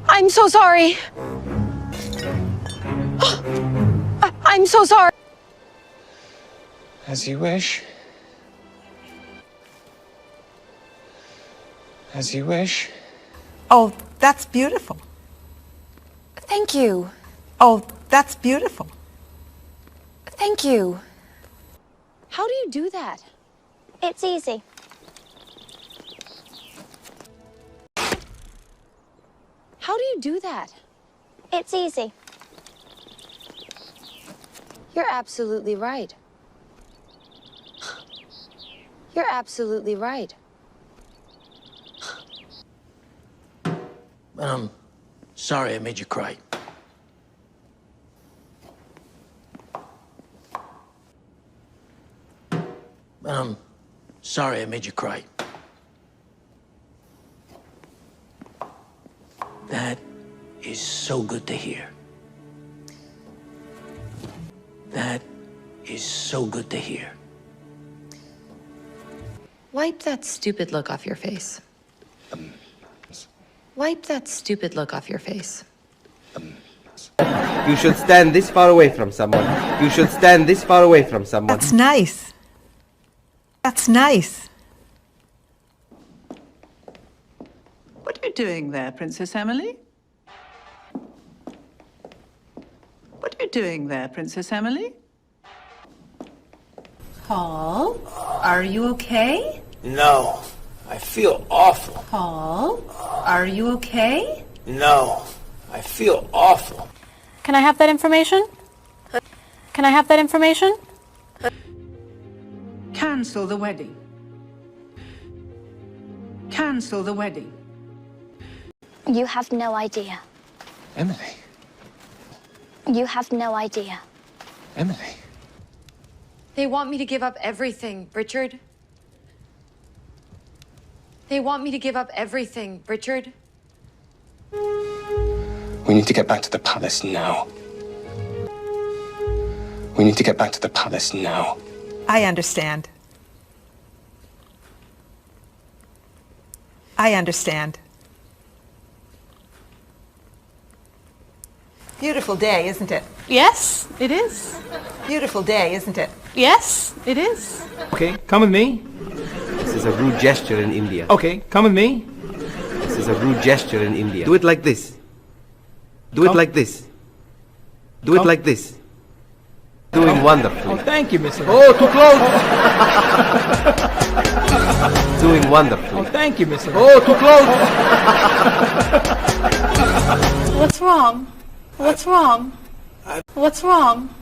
I'm so sorry. I'm so sorry. As you wish. As you wish. Oh, that's beautiful. Thank you. Oh, that's beautiful. Thank you. How do you do that? It's easy. How do you do that? It's easy. You're absolutely right. You're absolutely right. I'm sorry I made you cry. I'm sorry I made you cry. That is so good to hear. That is so good to hear. Wipe that stupid look off your face. Wipe that stupid look off your face. You should stand this far away from someone. You should stand this far away from someone. That's nice. That's nice. What are you doing there, Princess Emily? What are you doing there, Princess Emily? Paul, are you okay? No, I feel awful. Paul, are you okay? No, I feel awful. Can I have that information? Can I have that information? Cancel the wedding. Cancel the wedding. You have no idea. Emily. You have no idea. Emily. They want me to give up everything, Richard. They want me to give up everything, Richard. We need to get back to the palace now. We need to get back to the palace now. I understand. I understand. Beautiful day, isn't it? Yes, it is. Beautiful day, isn't it? Yes, it is. Okay, come with me. This is a rude gesture in India. Okay, come with me. This is a rude gesture in India. Do it like this. Do it like this. Do it like this. Doing wonderfully. Oh, thank you, Mr. Oh, too close. Doing wonderfully. Oh, thank you, Mr. Oh, too close. What's wrong? What's wrong? What's wrong?